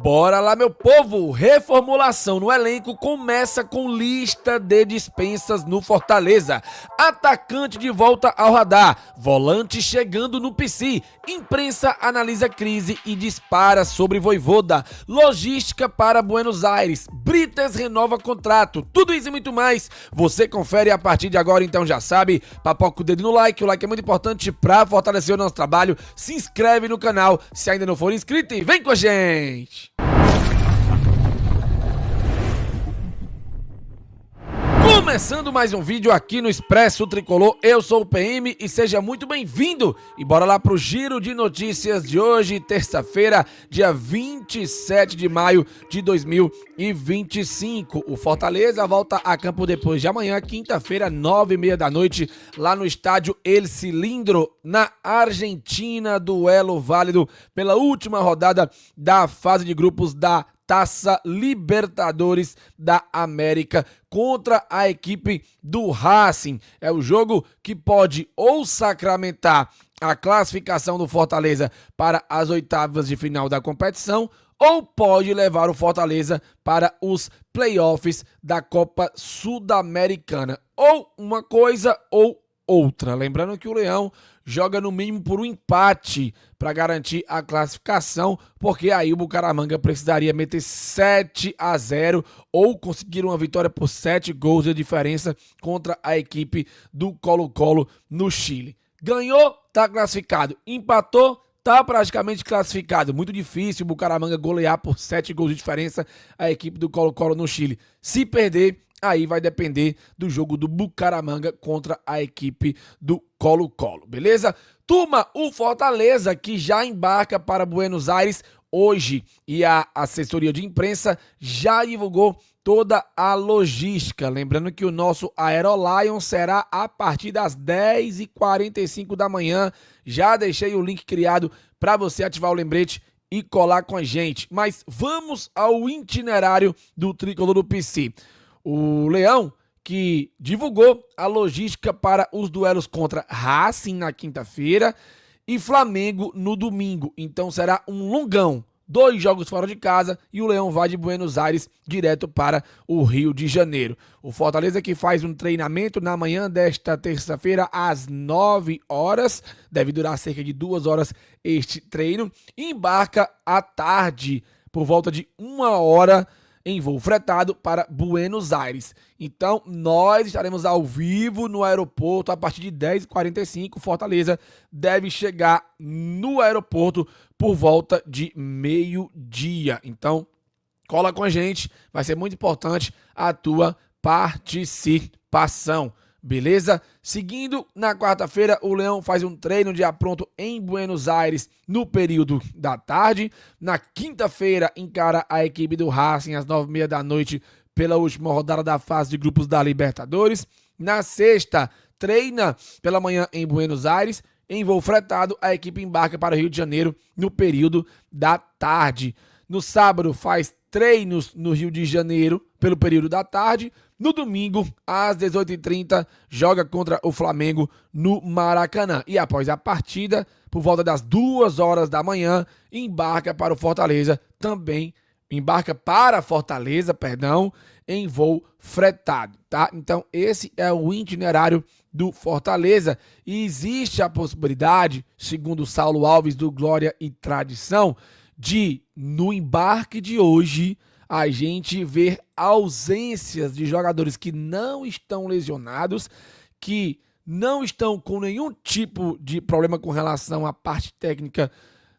Bora lá, meu povo! Reformulação no elenco começa com lista de dispensas no Fortaleza. Atacante de volta ao radar. Volante chegando no PC. Imprensa analisa crise e dispara sobre Vojvoda. Logística para Buenos Aires. Brites renova contrato. Tudo isso e muito mais você confere a partir de agora, então já sabe. Papoca o dedo no like. O like é muito importante para fortalecer o nosso trabalho. Se inscreve no canal se ainda não for inscrito e vem com a gente! Começando mais um vídeo aqui no Expresso Tricolor, eu sou o PM e seja muito bem-vindo. E bora lá pro giro de notícias de hoje, terça-feira, dia 27 de maio de 2025. O Fortaleza volta a campo depois de amanhã, quinta-feira, 9h30 da noite, lá no estádio El Cilindro, na Argentina, duelo válido pela última rodada da fase de grupos da Taça Libertadores da América contra a equipe do Racing. É o jogo que pode ou sacramentar a classificação do Fortaleza para as oitavas de final da competição ou pode levar o Fortaleza para os playoffs da Copa Sul-Americana. Ou uma coisa ou outra. Lembrando que o Leão joga no mínimo por um empate para garantir a classificação, porque aí o Bucaramanga precisaria meter 7-0 ou conseguir uma vitória por 7 gols de diferença contra a equipe do Colo-Colo no Chile. Ganhou, tá classificado. Empatou, tá praticamente classificado. Muito difícil o Bucaramanga golear por 7 gols de diferença a equipe do Colo-Colo no Chile. Se perder, aí vai depender do jogo do Bucaramanga contra a equipe do Colo-Colo, beleza? Turma, o Fortaleza que já embarca para Buenos Aires hoje e a assessoria de imprensa já divulgou toda a logística. Lembrando que o nosso Aerolion será a partir das 10h45 da manhã. Já deixei o link criado para você ativar o lembrete e colar com a gente. Mas vamos ao itinerário do Tricolor do PC. O Leão, que divulgou a logística para os duelos contra Racing na quinta-feira e Flamengo no domingo. Então será um longão, 2 jogos fora de casa e o Leão vai de Buenos Aires direto para o Rio de Janeiro. O Fortaleza que faz um treinamento na manhã desta terça-feira às 9 horas, deve durar cerca de 2 horas este treino, e embarca à tarde por volta de 1 hora em voo fretado para Buenos Aires. Então, nós estaremos ao vivo no aeroporto a partir de 10h45. Fortaleza deve chegar no aeroporto por volta de meio-dia. Então, cola com a gente, vai ser muito importante a tua participação. Beleza? Seguindo, na quarta-feira, o Leão faz um treino de apronto em Buenos Aires no período da tarde. Na quinta-feira, encara a equipe do Racing às 9h30 da noite pela última rodada da fase de grupos da Libertadores. Na sexta, treina pela manhã em Buenos Aires. Em voo fretado, a equipe embarca para o Rio de Janeiro no período da tarde. No sábado, faz treinos no Rio de Janeiro pelo período da tarde. No domingo, às 18h30, joga contra o Flamengo no Maracanã. E após a partida, por volta das 2 horas da manhã, embarca para Fortaleza, em voo fretado, tá? Então, esse é o itinerário do Fortaleza. E existe a possibilidade, segundo Saulo Alves do Glória e Tradição, de, no embarque de hoje, a gente ver ausências de jogadores que não estão lesionados, que não estão com nenhum tipo de problema com relação à parte técnica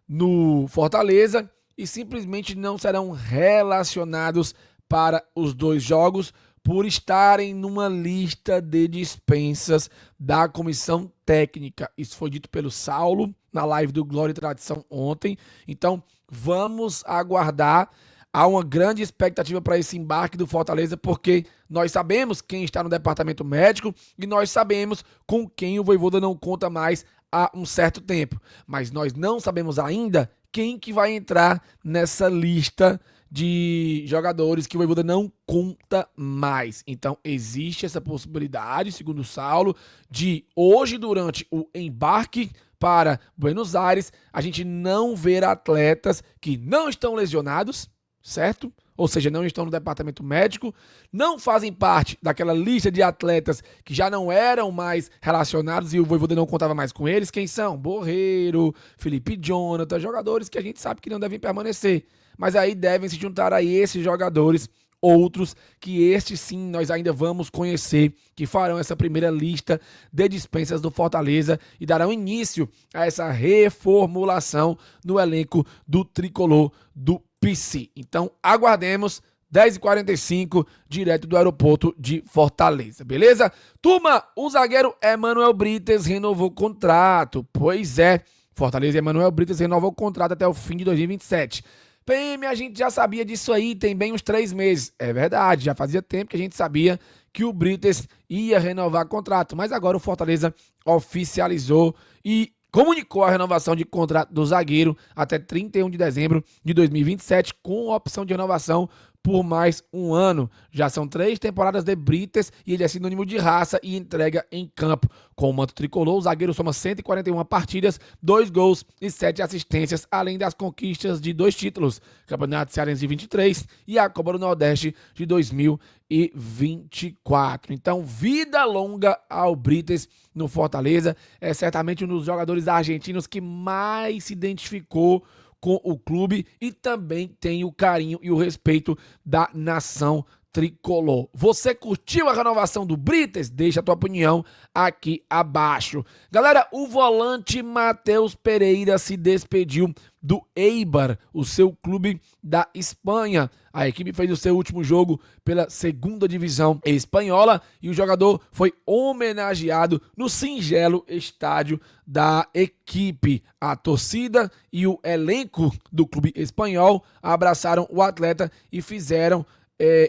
no Fortaleza e simplesmente não serão relacionados para os 2 jogos por estarem numa lista de dispensas da comissão técnica. Isso foi dito pelo Saulo na live do Glória e Tradição ontem. Então, vamos aguardar. Há uma grande expectativa para esse embarque do Fortaleza, porque nós sabemos quem está no departamento médico e nós sabemos com quem o Vojvoda não conta mais há um certo tempo. Mas nós não sabemos ainda quem que vai entrar nessa lista de jogadores que o Vojvoda não conta mais. Então, existe essa possibilidade, segundo o Saulo, de hoje, durante o embarque, para Buenos Aires, a gente não vê atletas que não estão lesionados, certo? Ou seja, não estão no departamento médico, não fazem parte daquela lista de atletas que já não eram mais relacionados e o Vojvoda não contava mais com eles. Quem são? Borreiro, Felipe Jonathan, jogadores que a gente sabe que não devem permanecer. Mas aí devem se juntar a esses jogadores, outros que estes sim nós ainda vamos conhecer, que farão essa primeira lista de dispensas do Fortaleza e darão início a essa reformulação no elenco do tricolor do PC. Então aguardemos, 10h45, direto do aeroporto de Fortaleza, beleza? Turma, o zagueiro Emanuel Brites renovou o contrato. Pois é, Fortaleza e Emanuel Brites renovou o contrato até o fim de 2027. PM, a gente já sabia disso aí, tem bem uns 3 meses. É verdade, já fazia tempo que a gente sabia que o Brites ia renovar contrato, mas agora o Fortaleza oficializou e comunicou a renovação de contrato do zagueiro até 31 de dezembro de 2027, com opção de renovação por mais um ano. Já são 3 temporadas de Brites e ele é sinônimo de raça e entrega em campo. Com o manto tricolor, o zagueiro soma 141 partidas, 2 gols e 7 assistências, além das conquistas de 2 títulos, Campeonato Cearense de 23 e a Copa do Nordeste de 2024. Então, vida longa ao Brites no Fortaleza. É certamente um dos jogadores argentinos que mais se identificou com o clube e também tem o carinho e o respeito da nação tricolor. Você curtiu a renovação do Brites? Deixa a tua opinião aqui abaixo. Galera, o volante Matheus Pereira se despediu do Eibar, o seu clube da Espanha. A equipe fez o seu último jogo pela segunda divisão espanhola e o jogador foi homenageado no singelo estádio da equipe. A torcida e o elenco do clube espanhol abraçaram o atleta e fizeram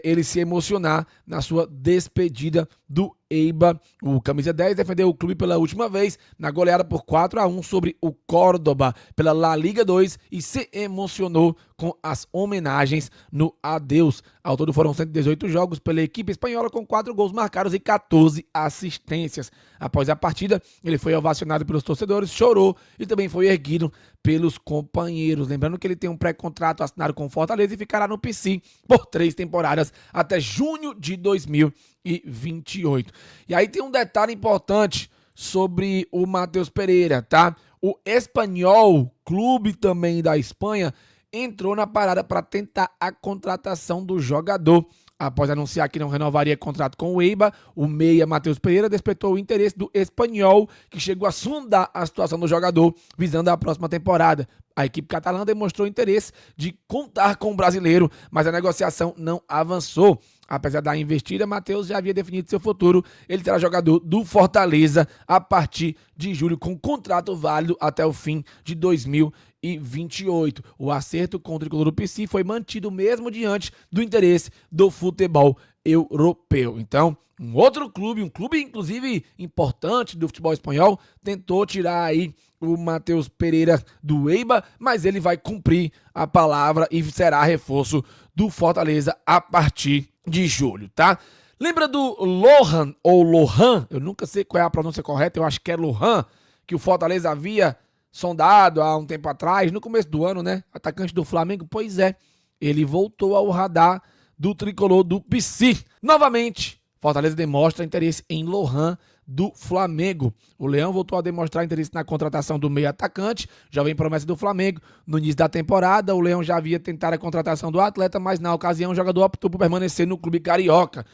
ele se emocionar na sua despedida do Eibar. O camisa 10 defendeu o clube pela última vez na goleada por 4-1 sobre o Córdoba pela La Liga 2 e se emocionou com as homenagens no adeus. Ao todo foram 118 jogos pela equipe espanhola com 4 gols marcados e 14 assistências. Após a partida, ele foi ovacionado pelos torcedores, chorou e também foi erguido pelos companheiros. Lembrando que ele tem um pré-contrato assinado com o Fortaleza e ficará no PC por 3 temporadas até junho de 2028. E aí tem um detalhe importante sobre o Matheus Pereira, tá? O Espanyol, clube também da Espanha, entrou na parada para tentar a contratação do jogador. Após anunciar que não renovaria contrato com o Eibar, o meia Matheus Pereira despertou o interesse do Espanyol, que chegou a sondar a situação do jogador, visando a próxima temporada. A equipe catalã demonstrou interesse de contar com o brasileiro, mas a negociação não avançou. Apesar da investida, Matheus já havia definido seu futuro. Ele será jogador do Fortaleza a partir de julho, com contrato válido até o fim de 2028. O acerto com o tricolor do PC foi mantido mesmo diante do interesse do futebol europeu. Então, um outro clube, um clube inclusive importante do futebol espanhol, tentou tirar aí o Matheus Pereira do Eibar, mas ele vai cumprir a palavra e será reforço do Fortaleza a partir de julho, tá? Lembra do Lohan, ou Lohan, eu nunca sei qual é a pronúncia correta, eu acho que é Lohan, que o Fortaleza havia sondado há um tempo atrás, no começo do ano, né? Atacante do Flamengo, pois é, ele voltou ao radar do tricolor do PC. Novamente, Fortaleza demonstra interesse em Lohan do Flamengo. O Leão voltou a demonstrar interesse na contratação do meio atacante, jovem promessa do Flamengo. No início da temporada, o Leão já havia tentado a contratação do atleta, mas na ocasião o jogador optou por permanecer no clube carioca.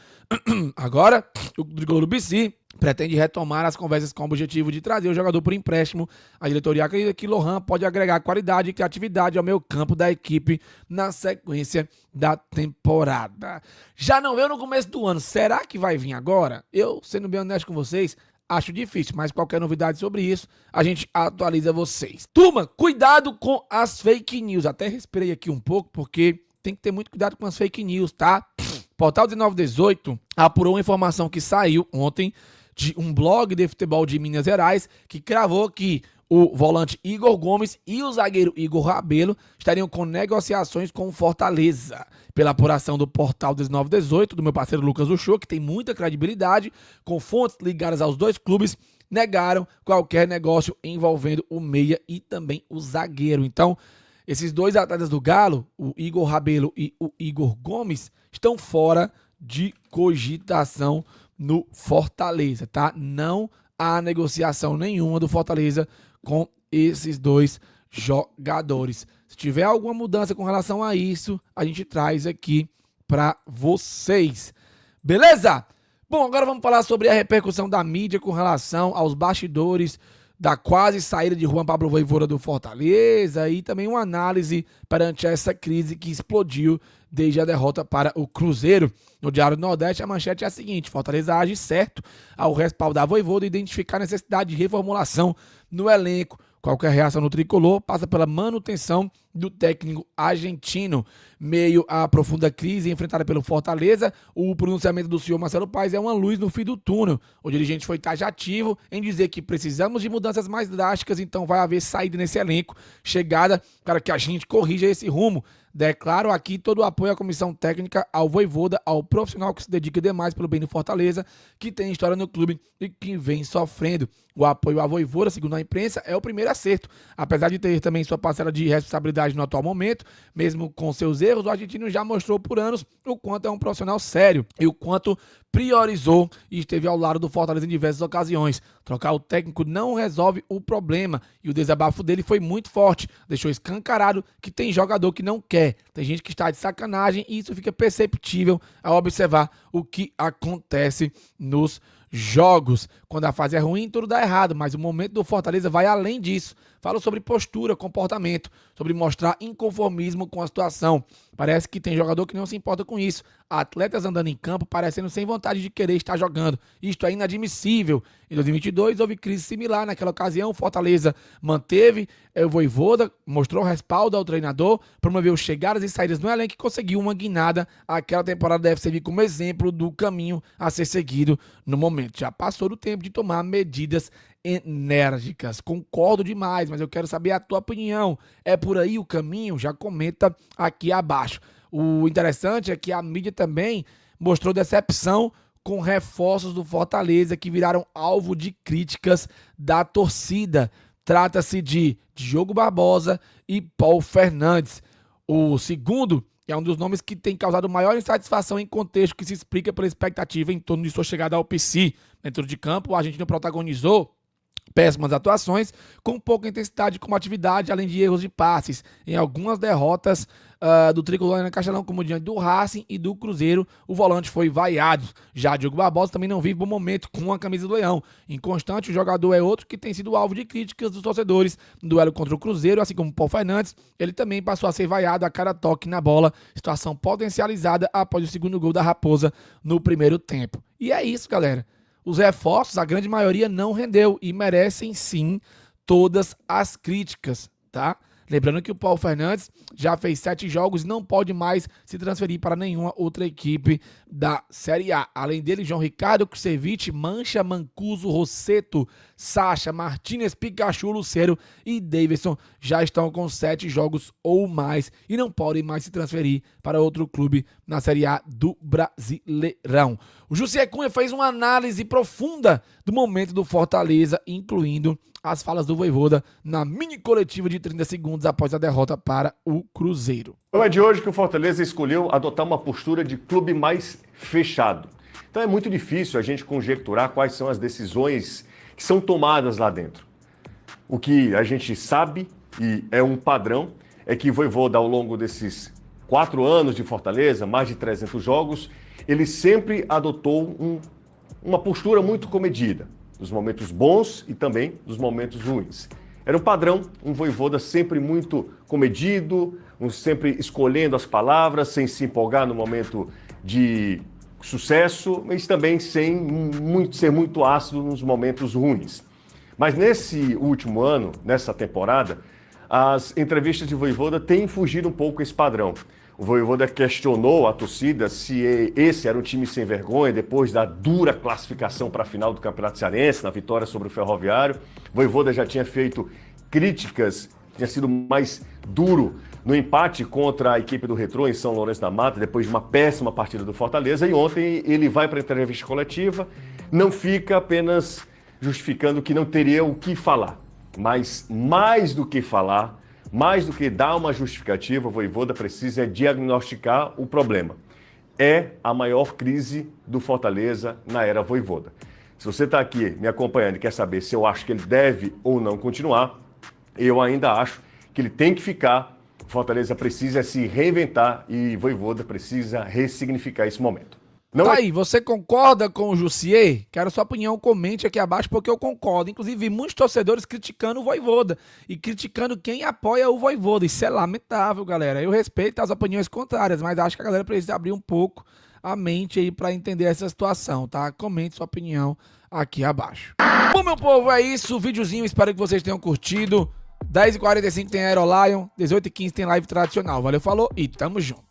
Agora, o tricolor do PC pretende retomar as conversas com o objetivo de trazer o jogador por empréstimo. A diretoria acredita que Lohan pode agregar qualidade e criatividade ao meio campo da equipe na sequência da temporada. Já não veio no começo do ano, será que vai vir agora? Eu, sendo bem honesto com vocês, acho difícil, mas qualquer novidade sobre isso, a gente atualiza vocês. Turma, cuidado com as fake news. Até respirei aqui um pouco, porque tem que ter muito cuidado com as fake news, tá? Portal 1918 apurou uma informação que saiu ontem de um blog de futebol de Minas Gerais, que cravou que o volante Igor Gomes e o zagueiro Igor Rabelo estariam com negociações com o Fortaleza. Pela apuração do Portal 1918, do meu parceiro Lucas Uchoa, que tem muita credibilidade, com fontes ligadas aos dois clubes, negaram qualquer negócio envolvendo o meia e também o zagueiro. Então, esses dois atletas do Galo, o Igor Rabelo e o Igor Gomes, estão fora de cogitação no Fortaleza, tá? Não há negociação nenhuma do Fortaleza com esses dois jogadores. Se tiver alguma mudança com relação a isso, a gente traz aqui para vocês. Beleza? Bom, agora vamos falar sobre a repercussão da mídia com relação aos bastidores da quase saída de Juan Pablo Vojvoda do Fortaleza e também uma análise perante essa crise que explodiu desde a derrota para o Cruzeiro. No Diário do Nordeste, a manchete é a seguinte: Fortaleza age certo ao respaldar Vojvoda e identificar a necessidade de reformulação no elenco. Qualquer reação no tricolor passa pela manutenção do técnico argentino. Meio à profunda crise enfrentada pelo Fortaleza, o pronunciamento do senhor Marcelo Paes é uma luz no fim do túnel. O dirigente foi taxativo em dizer que precisamos de mudanças mais drásticas, então vai haver saída nesse elenco, chegada para que a gente corrija esse rumo. Declaro aqui todo o apoio à comissão técnica, ao Vojvoda, ao profissional que se dedica demais pelo bem do Fortaleza, que tem história no clube e que vem sofrendo. O apoio à Vojvoda, segundo a imprensa, é o primeiro acerto. Apesar de ter também sua parcela de responsabilidade no atual momento, mesmo com seus erros, o argentino já mostrou por anos o quanto é um profissional sério e o quanto priorizou e esteve ao lado do Fortaleza em diversas ocasiões. Trocar o técnico não resolve o problema e o desabafo dele foi muito forte. Deixou escancarado que tem jogador que não quer, tem gente que está de sacanagem e isso fica perceptível ao observar o que acontece nos jogos. Quando a fase é ruim, tudo dá errado, mas o momento do Fortaleza vai além disso. Fala sobre postura, comportamento, sobre mostrar inconformismo com a situação. Parece que tem jogador que não se importa com isso. Atletas andando em campo parecendo sem vontade de querer estar jogando. Isto é inadmissível. Em 2022 houve crise similar. Naquela ocasião, Fortaleza manteve o Vojvoda, mostrou respaldo ao treinador, promoveu chegadas e saídas no elenco e conseguiu uma guinada. Aquela temporada deve servir como exemplo do caminho a ser seguido no momento. Já passou do tempo de tomar medidas enérgicas. Concordo demais, mas eu quero saber a tua opinião. É por aí o caminho? Já comenta aqui abaixo. O interessante é que a mídia também mostrou decepção com reforços do Fortaleza que viraram alvo de críticas da torcida. Trata-se de Diogo Barbosa e Paulo Fernandes. O segundo é um dos nomes que tem causado maior insatisfação em contexto que se explica pela expectativa em torno de sua chegada ao PC. Dentro de campo, o argentino protagonizou péssimas atuações, com pouca intensidade e combatividade, além de erros de passes. Em algumas derrotas do tricolor na Castelão, como diante do Racing e do Cruzeiro, o volante foi vaiado. Já Diogo Barbosa também não vive bom momento com a camisa do Leão. Inconstante, o jogador é outro que tem sido alvo de críticas dos torcedores no duelo contra o Cruzeiro, assim como o Paulo Fernandes. Ele também passou a ser vaiado a cada toque na bola, situação potencializada após o segundo gol da Raposa no primeiro tempo. E é isso, galera. Os reforços, a grande maioria não rendeu e merecem sim todas as críticas, tá? Lembrando que o Paulo Fernandes já fez 7 jogos e não pode mais se transferir para nenhuma outra equipe da Série A. Além dele, João Ricardo, Kusevich, Mancha, Mancuso, Rosseto, Sacha, Martínez, Pikachu, Lucero e Davidson já estão com 7 jogos ou mais e não podem mais se transferir para outro clube na Série A do Brasileirão. O José Cunha fez uma análise profunda do momento do Fortaleza, incluindo as falas do Vojvoda na mini coletiva de 30 segundos após a derrota para o Cruzeiro. Não é de hoje que o Fortaleza escolheu adotar uma postura de clube mais fechado. Então é muito difícil a gente conjecturar quais são as decisões que são tomadas lá dentro. O que a gente sabe, e é um padrão, é que Vojvoda, ao longo desses 4 anos de Fortaleza, mais de 300 jogos, ele sempre adotou uma postura muito comedida, dos momentos bons e também dos momentos ruins. Era um padrão, um Vojvoda sempre muito comedido, sempre escolhendo as palavras, sem se empolgar no momento de sucesso, mas também sem ser muito ácido nos momentos ruins. Mas nesse último ano, nessa temporada, as entrevistas de Vojvoda têm fugido um pouco esse padrão. O Vojvoda questionou a torcida se esse era um time sem vergonha depois da dura classificação para a final do Campeonato Cearense, na vitória sobre o Ferroviário. O Vojvoda já tinha feito críticas, tinha sido mais duro no empate contra a equipe do Retrô em São Lourenço da Mata, depois de uma péssima partida do Fortaleza. E ontem ele vai para a entrevista coletiva, não fica apenas justificando que não teria o que falar. Mas mais do que falar, mais do que dar uma justificativa, o Vojvoda precisa diagnosticar o problema. É a maior crise do Fortaleza na era Vojvoda. Se você está aqui me acompanhando e quer saber se eu acho que ele deve ou não continuar, eu ainda acho que ele tem que ficar. Fortaleza precisa se reinventar e Vojvoda precisa ressignificar esse momento. Tá aí, você concorda com o Jussier? Quero sua opinião, comente aqui abaixo porque eu concordo. Inclusive, vi muitos torcedores criticando o Vojvoda e criticando quem apoia o Vojvoda. Isso é lamentável, galera. Eu respeito as opiniões contrárias, mas acho que a galera precisa abrir um pouco a mente aí para entender essa situação, tá? Comente sua opinião aqui abaixo. Bom, meu povo, é isso. Videozinho, espero que vocês tenham curtido. 10h45 tem Aerolion, 18h15 tem live tradicional. Valeu, falou e tamo junto.